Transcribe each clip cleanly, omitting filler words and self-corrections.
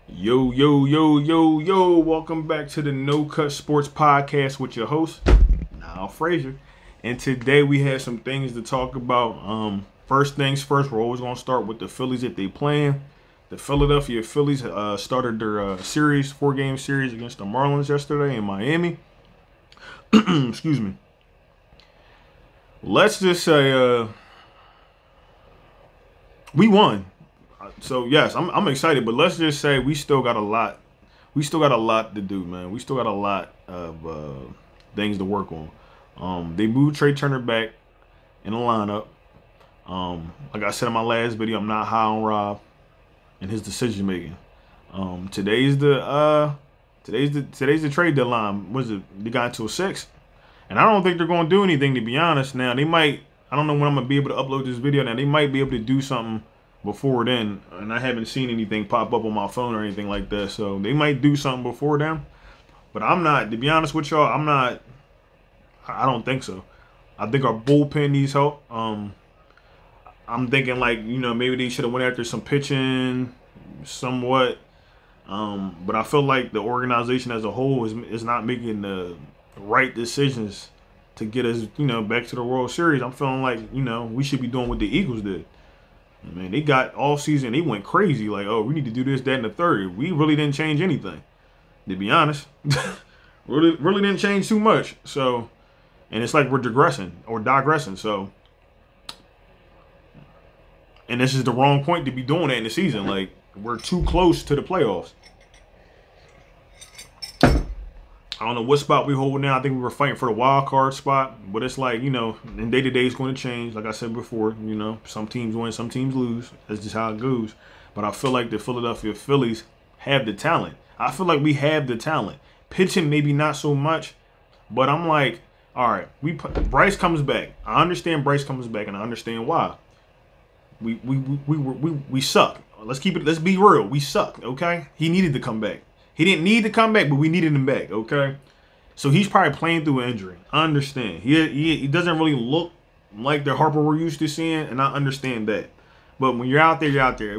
Yo, yo, yo, yo, yo. Welcome back to the No Cut Sports Podcast with your host, Niall Frazier. And today we have some things to talk about. First things first, we're always going to start with the Phillies if they playing. The Philadelphia Phillies started their series, 4-game series against the Marlins yesterday in Miami. Excuse me. Let's just say we won. So yes, I'm excited, but let's just say we still got a lot. We still got a lot to do, man. We still got a lot of things to work on. They moved Trey Turner back in the lineup. Like I said in my last video, I'm not high on Rob and his decision making. Today's the trade deadline. Was it? They got until 6, and I don't think they're going to do anything, to be honest. Now they might. I don't know when I'm gonna be able to upload this video. Now they might be able to do something before then, and I haven't seen anything pop up on my phone or anything like that, so they might do something before then, but I'm not, to be honest with y'all, I don't think so. I think our bullpen needs help. I'm thinking, like, maybe they should have went after some pitching somewhat, but I feel like the organization as a whole is not making the right decisions to get us, back to the World Series. I'm feeling like, we should be doing what the Eagles did. Man, they got all season. They went crazy. Like, oh, we need to do this, that, and the third. We really didn't change anything, to be honest. really didn't change too much. So, and it's like we're digressing. So, and this is the wrong point to be doing that in the season. Like, we're too close to the playoffs. I don't know what spot we hold now. I think we were fighting for the wild card spot, but it's like, and day to day is going to change. Like I said before, some teams win, some teams lose. That's just how it goes. But I feel like the Philadelphia Phillies have the talent. I feel like we have the talent. Pitching, maybe not so much, but I'm like, all right, Bryce comes back. I understand Bryce comes back, and I understand why. We suck. Let's be real. We suck. Okay, he needed to come back. He didn't need to come back, but we needed him back, okay? So he's probably playing through an injury. I understand. He doesn't really look like the Harper we're used to seeing, and I understand that. But when you're out there, you're out there.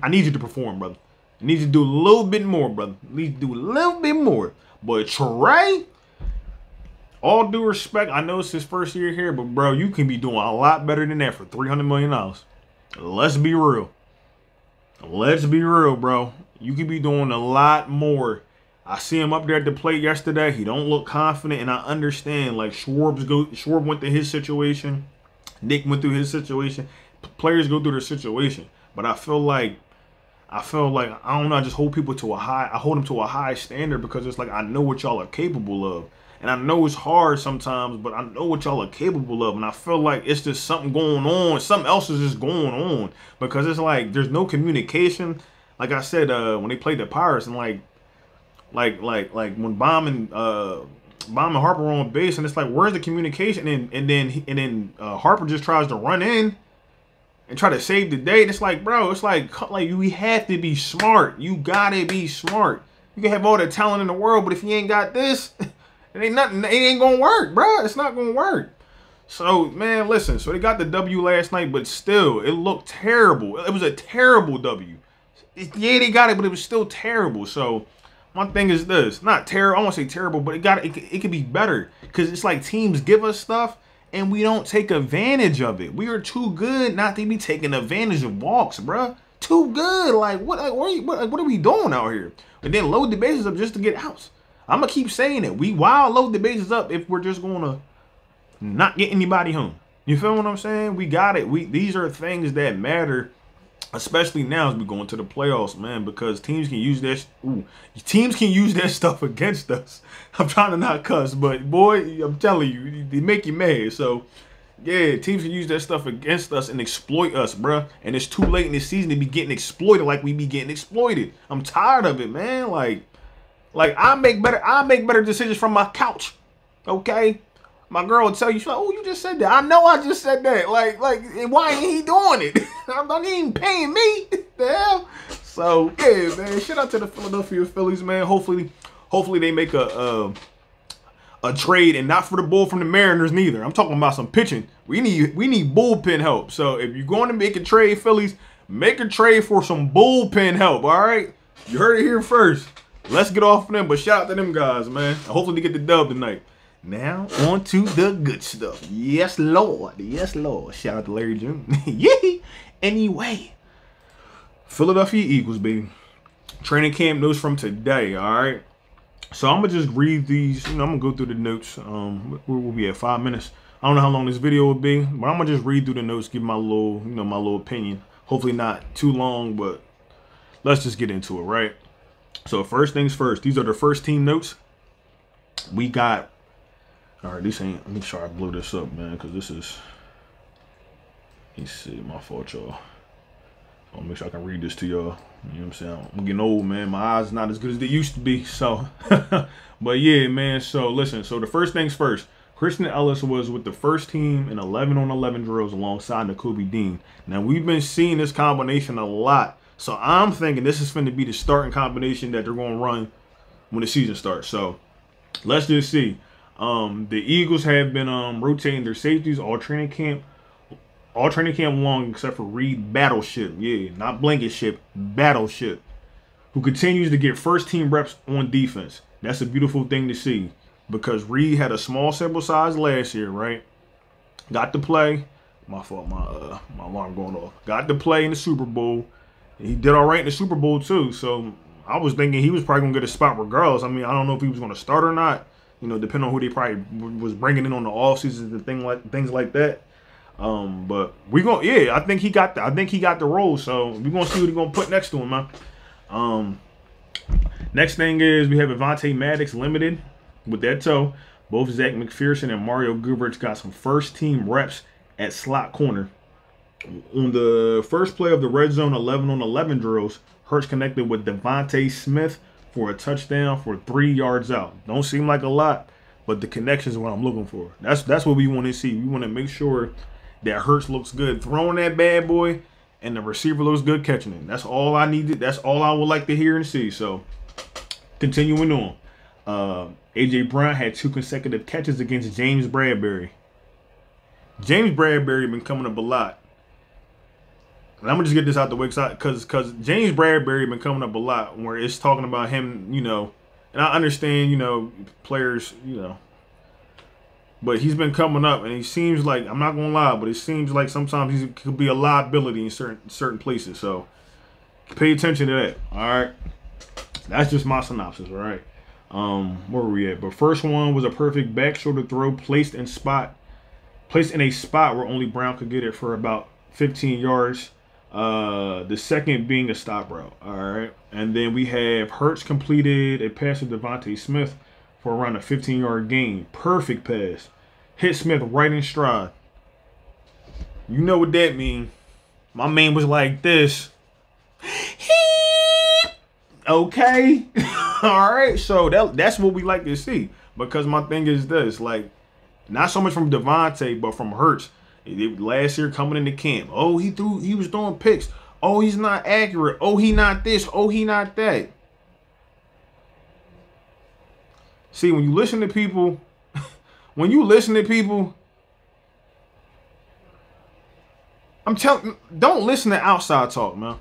I need you to perform, brother. I need you to do a little bit more, brother. I need you to do a little bit more. But Trey, all due respect, I know it's his first year here, but, bro, you can be doing a lot better than that for $300 million. Let's be real. Let's be real, bro. You could be doing a lot more. I see him up there at the plate yesterday. He don't look confident, and I understand. Like, Schwarb went through his situation. Nick went through his situation. Players go through their situation. But I feel like, I don't know, I just hold people to I hold them to a high standard because it's like I know what y'all are capable of. And I know it's hard sometimes, but I know what y'all are capable of. And I feel like it's just something going on. Something else is just going on. Because it's like there's no communication. Like I said, when they played the Pirates, and like when Baum and Harper were on base, and it's like, where's the communication? And then Harper just tries to run in and try to save the day. And it's like, bro, it's like we have to be smart. You gotta be smart. You can have all the talent in the world, but if you ain't got this, it ain't nothing. It ain't gonna work, bro. It's not gonna work. So, man, listen. So they got the W last night, but still, it looked terrible. It was a terrible W. Yeah, they got it, but it was still terrible. So my thing is this: not terrible. I won't say terrible, but it could be better because it's like teams give us stuff and we don't take advantage of it. We are too good not to be taking advantage of walks, bro. Too good. Like what are we doing out here? And then load the bases up just to get outs. I'm gonna keep saying it. We wild load the bases up if we're just gonna not get anybody home. You feel what I'm saying? We got it. These are things that matter. Especially now as we go into the playoffs, man, because teams can use that. Teams can use that stuff against us. I'm trying to not cuss, but boy, I'm telling you, they make you mad. So, yeah, teams can use that stuff against us and exploit us, bruh. And it's too late in the season to be getting exploited like we be getting exploited. I'm tired of it, man. Like I make better decisions from my couch. Okay. My girl would tell you, she's like, oh, you just said that. I know I just said that. Like, why ain't he doing it? I'm not even paying me. The hell? So, yeah, man. Shout out to the Philadelphia Phillies, man. Hopefully they make a trade, and not for the bull from the Mariners neither. I'm talking about some pitching. We need bullpen help. So if you're going to make a trade, Phillies, make a trade for some bullpen help, all right? You heard it here first. Let's get off of them, but shout out to them guys, man. Hopefully they get the dub tonight. Now, on to the good stuff. Yes, Lord. Yes, Lord. Shout out to Larry June. Yee! Anyway, Philadelphia Eagles, baby. Training camp news from today, all right? So I'm going to just read these. You know, I'm going to go through the notes. We'll be at 5 minutes. I don't know how long this video will be, but I'm going to just read through the notes, give my little, you know, my little opinion. Hopefully not too long, but let's just get into it, right? So first things first, these are the first team notes. We got, all right, this ain't, let me try to blow this up, man, because this is, let me see, my fault, y'all. I'll make sure I can read this to y'all. You know what I'm saying? I'm getting old, man. My eyes not as good as they used to be, so. But yeah, man, so listen, so the first things first, Christian Ellis was with the first team in 11-on-11 drills alongside Nakobe Dean. Now, we've been seeing this combination a lot. So I'm thinking this is going to be the starting combination that they're going to run when the season starts. So let's just see. The Eagles have been rotating their safeties all training camp long, except for Reed Battleship. Yeah, not Blanket Ship, Battleship, who continues to get first team reps on defense. That's a beautiful thing to see because Reed had a small sample size last year, right? Got to play. My fault, my alarm going off. Got to play in the Super Bowl. He did all right in the Super Bowl, too. So I was thinking he was probably going to get a spot regardless. I mean, I don't know if he was going to start or not, you know, depending on who they probably was bringing in on the offseason and things like that. But we're going to, yeah, I think he got the role. So we're going to see what he's going to put next to him, man. Next thing is we have Avonte Maddox limited with that toe. Both Zach McPherson and Mario Goodrich got some first team reps at slot corner. On the first play of the red zone 11-on-11 drills, Hurts connected with Devontae Smith for a touchdown for 3 yards out. Don't seem like a lot, but the connection is what I'm looking for. That's what we want to see. We want to make sure that Hurts looks good throwing that bad boy and the receiver looks good catching it. That's all I needed. That's all I would like to hear and see. So, continuing on. A.J. Brown had 2 consecutive catches against James Bradberry. James Bradberry been coming up a lot. And I'm going to just get this out the way because James Bradberry been coming up a lot where it's talking about him, you know, and I understand, you know, players, you know, but he's been coming up and he seems like, I'm not going to lie, but it seems like sometimes he could be a liability in certain places. So pay attention to that. All right. That's just my synopsis. All right. Where were we at? But first one was a perfect back shoulder throw placed in a spot where only Brown could get it for about 15 yards. The second being a stop route. All right. And then we have Hurts completed a pass to Devontae Smith for around a 15-yard gain. Perfect pass. Hit Smith right in stride. You know what that means. My man was like this. Okay. All right. So that's what we like to see. Because my thing is this. Like, not so much from Devontae, but from Hurts. Last year coming into camp. Oh, he was throwing picks. Oh, he's not accurate. Oh, he not this. Oh, he not that. See, when you listen to people, I'm telling, don't listen to outside talk, man.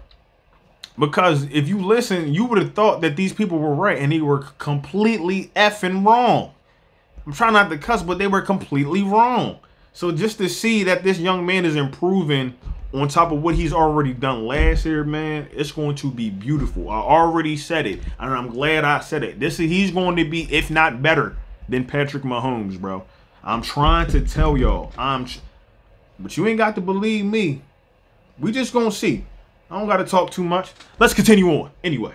Because if you listen, you would have thought that these people were right and they were completely effing wrong. I'm trying not to cuss, but they were completely wrong. So just to see that this young man is improving on top of what he's already done last year, man, it's going to be beautiful. I already said it, and I'm glad I said it. He's going to be, if not better, than Patrick Mahomes, bro. I'm trying to tell y'all. But you ain't got to believe me. We just going to see. I don't got to talk too much. Let's continue on. Anyway.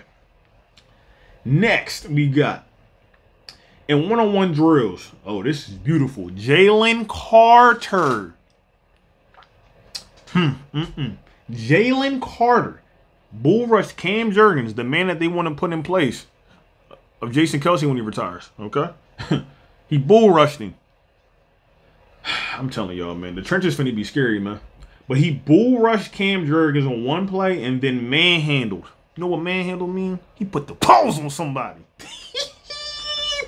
Next, we got in one-on-one drills. Oh, this is beautiful. Jalen Carter. Jalen Carter. Bull rushed Cam Jurgens, the man that they want to put in place of Jason Kelce when he retires. Okay? He bull rushed him. I'm telling y'all, man. The trenches finna be scary, man. But he bull rushed Cam Jurgens on one play and then manhandled. You know what manhandle mean? He put the paws on somebody.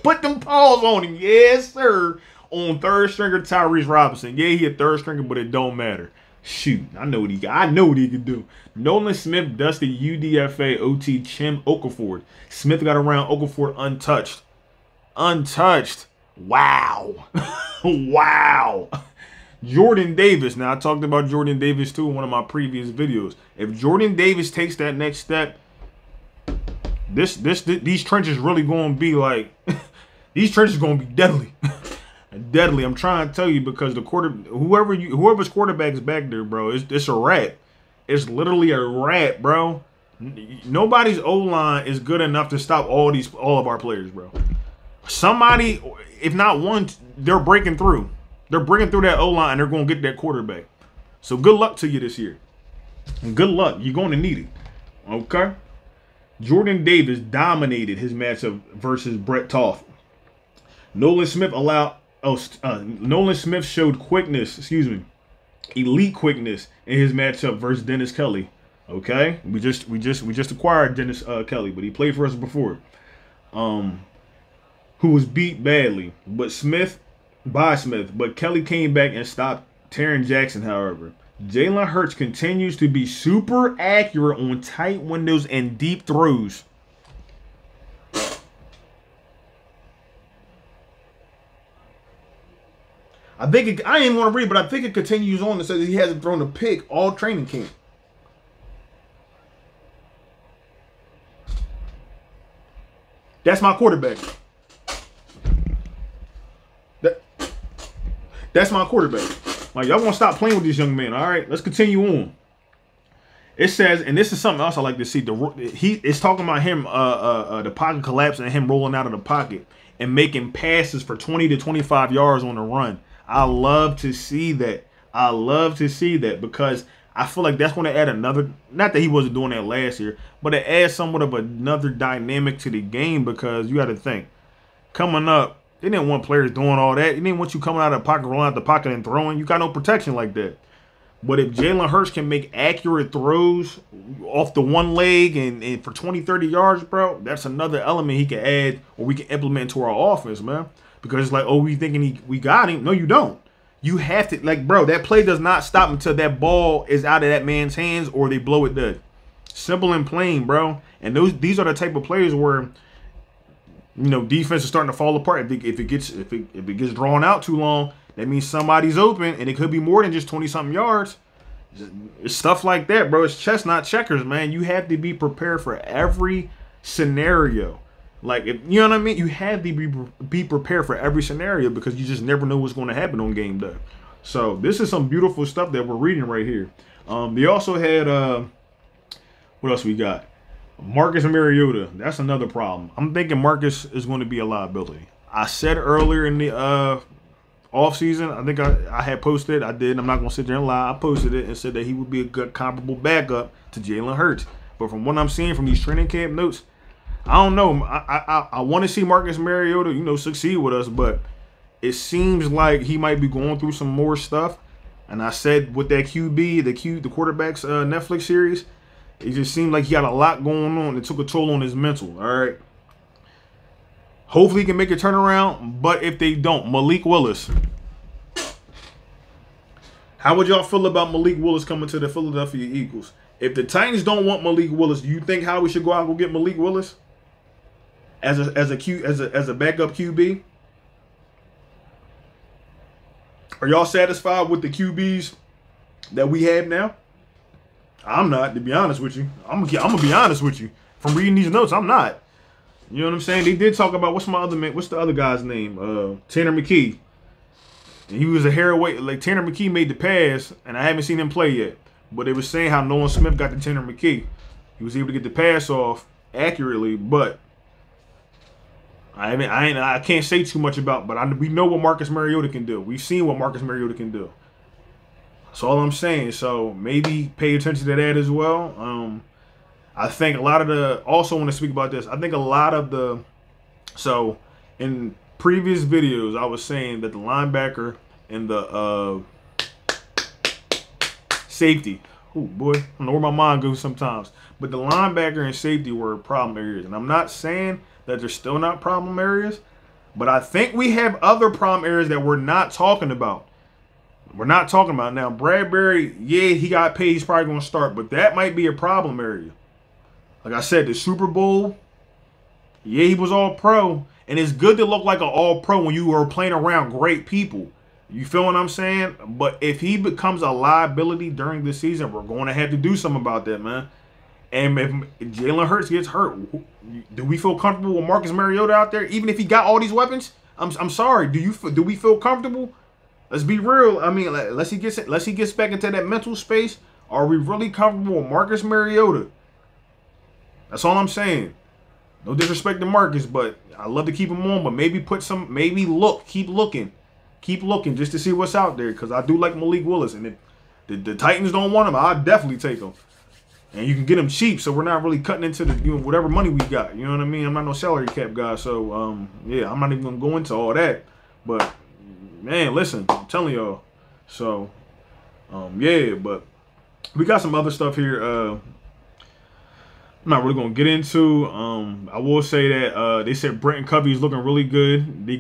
Put them paws on him. Yes, sir. On third stringer Tyrese Robinson. Yeah, he a third stringer, but it don't matter. Shoot, I know what he got. I know what he can do. Nolan Smith dusted UDFA OT Chem Okafor. Smith got around Okafor untouched. Untouched. Wow. Wow. Jordan Davis. Now, I talked about Jordan Davis, too, in one of my previous videos. If Jordan Davis takes that next step, these trenches really going to be like, these trenches going to be deadly. Deadly. I'm trying to tell you, because the whoever's quarterback is back there, bro, it's a rat. It's literally a rat, bro. Nobody's O-line is good enough to stop all of our players, bro. Somebody, if not one, they're breaking through. They're breaking through that O-line, and they're going to get that quarterback. So good luck to you this year. And good luck. You're going to need it. Okay? Jordan Davis dominated his matchup versus Brett Toth. Nolan Smith showed quickness, elite quickness in his matchup versus Dennis Kelly. Okay? We just acquired Dennis Kelly, but he played for us before. Who was beat badly, but Kelly came back and stopped Taron Jackson, however. Jalen Hurts continues to be super accurate on tight windows and deep throws. I didn't want to read, but I think it continues on and says he hasn't thrown a pick all training camp. That's my quarterback. That's my quarterback. Like, y'all want to stop playing with this young man. All right, let's continue on. It says, and this is something else I like to see. It's talking about him, the pocket collapsing and him rolling out of the pocket and making passes for 20 to 25 yards on the run. I love to see that. I love to see that, because I feel like that's going to add another, not that he wasn't doing that last year, but it adds somewhat of another dynamic to the game, because you got to think, coming up, they didn't want players doing all that. They didn't want you coming out of the pocket, rolling out the pocket and throwing. You got no protection like that. But if Jalen Hurts can make accurate throws off the one leg and for 20, 30 yards, bro, that's another element he can add or we can implement to our offense, man. Because it's like, oh, we thinking we got him. No, you don't. You have to, like, bro, that play does not stop until that ball is out of that man's hands or they blow it dead. Simple and plain, bro. And these are the type of players where, you know, defense is starting to fall apart. If it gets drawn out too long, that means somebody's open, and it could be more than just 20-something yards. It's stuff like that, bro. It's chess, not checkers, man. You have to be prepared for every scenario. Like, if you know what I mean, you have to be prepared for every scenario, because you just never know what's going to happen on game day. So this is some beautiful stuff that we're reading right here. They also had what else we got? Marcus Mariota. That's another problem. I'm thinking Marcus is going to be a liability. I said earlier in the offseason, I think I had posted, I did, I'm not going to sit there and lie, I posted it and said that he would be a good comparable backup to Jalen Hurts. But from what I'm seeing from these training camp notes, I don't know. I want to see Marcus Mariota, you know, succeed with us, but it seems like he might be going through some more stuff. And I said with that QB, the quarterback's Netflix series, it just seemed like he had a lot going on. It took a toll on his mental, all right? Hopefully he can make a turnaround, but if they don't, Malik Willis. How would y'all feel about Malik Willis coming to the Philadelphia Eagles? If the Titans don't want Malik Willis, do you think Howie should go out and go get Malik Willis as a backup QB? Are y'all satisfied with the QBs that we have now? I'm not, to be honest with you. I'm gonna be honest with you. From reading these notes, I'm not. You know what I'm saying? They did talk about what's the other guy's name? Tanner McKee. And he was a heavyweight. Like, Tanner McKee made the pass, and I haven't seen him play yet. But they were saying how Nolan Smith got to Tanner McKee. He was able to get the pass off accurately, but I can't say too much about. But we know what Marcus Mariota can do. We've seen what Marcus Mariota can do. That's all I'm saying. So maybe pay attention to that as well. I think a lot of also want to speak about this. I think a lot of so in previous videos, I was saying that the linebacker and the safety, oh boy, I don't know where my mind goes sometimes, but the linebacker and safety were problem areas. And I'm not saying that they're still not problem areas, but I think we have other problem areas that we're not talking about. We're not talking about now. Bradberry, yeah, he got paid. He's probably going to start, but that might be a problem area. Like I said, the Super Bowl, yeah, he was all pro. And it's good to look like an all pro when you are playing around great people. You feel what I'm saying? But if he becomes a liability during the season, we're going to have to do something about that, man. And if Jalen Hurts gets hurt, do we feel comfortable with Marcus Mariota out there? Even if he got all these weapons? I'm sorry. Do we feel comfortable? Let's be real. I mean, unless he gets back into that mental space, are we really comfortable with Marcus Mariota? That's all I'm saying. No disrespect to Marcus, but I love to keep him on. But maybe keep looking just to see what's out there. Because I do like Malik Willis, and if the Titans don't want him, I'll definitely take him. And you can get him cheap, so we're not really cutting into the whatever money we got. You know what I mean? I'm not no salary cap guy, so yeah, I'm not even gonna go into all that. But man, listen, I'm telling y'all. So yeah, but we got some other stuff here. I'm not really gonna get into. I will say that they said Brenton Covey is looking really good. They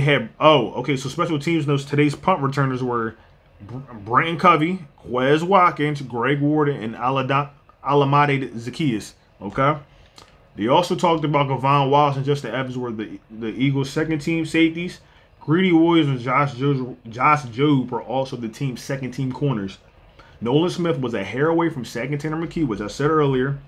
had okay. So special teams knows today's punt returners were Brenton Covey, Quez Watkins, Greg Warden, and Alamade Zacchaeus. Okay. They also talked about Gavon Wallace and Justin Evans were the Eagles' second team safeties. Greedy Williams and Josh Jobe were also the team's second team corners. Nolan Smith was a hair away from sacking Tanner McKee, which I said earlier,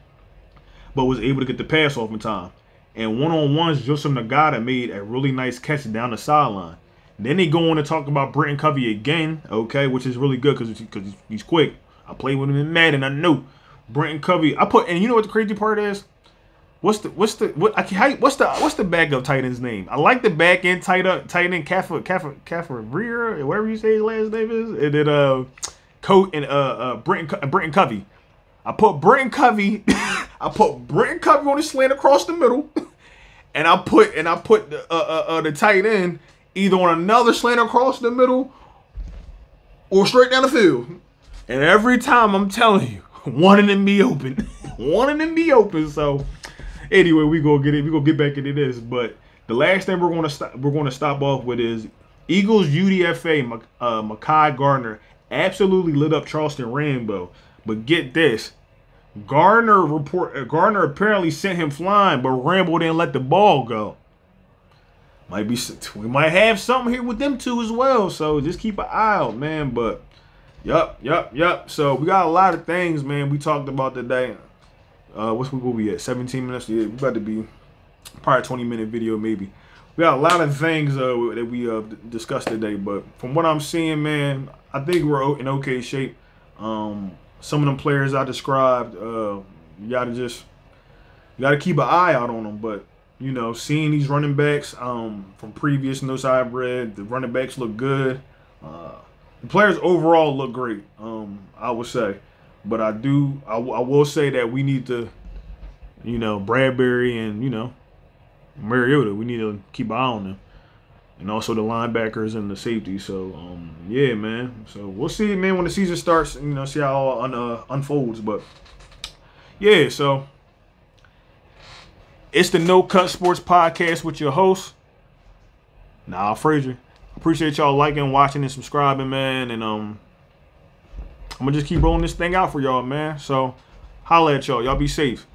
but was able to get the pass off in time. And one-on-ones, Joseph Nagata made a really nice catch down the sideline. Then they go on to talk about Brenton Covey again, okay, which is really good because he's quick. I played with him in Madden, I know. Brenton Covey, and you know what the crazy part is? What's the backup tight end's name? I like the back end tight end Caffrey, whatever you say his last name is. And then Brenton Covey. I put Brenton Covey on the slant across the middle, and I put the tight end either on another slant across the middle or straight down the field. And every time, I'm telling you, one of them be open. One of them be open. So anyway, we gonna get back into this. But the last thing we're gonna stop off with is Eagles UDFA Mekhi Gardner absolutely lit up Charleston Rambo. But get this, Gardner apparently sent him flying, but Rambo didn't let the ball go. We might have something here with them two as well. So just keep an eye out, man. But yup. So we got a lot of things, man, we talked about today. What we at? 17 minutes? Yeah, we about to be probably a 20-minute video maybe. We got a lot of things that we discussed today. But from what I'm seeing, man, I think we're in okay shape. Some of them players I described, you gotta keep an eye out on them. But you know, seeing these running backs from previous notes I've read, the running backs look good. The players overall look great, I would say. But I will say that we need to, Bradberry and, Mariota, we need to keep an eye on them. And also the linebackers and the safety. So, yeah, man. So we'll see, man, when the season starts, see how it all unfolds. But, yeah, so it's the No Cut Sports Podcast with your host, Niall Frazier. Appreciate y'all liking, watching, and subscribing, man. And I'm going to just keep rolling this thing out for y'all, man. So, holla at y'all. Y'all be safe.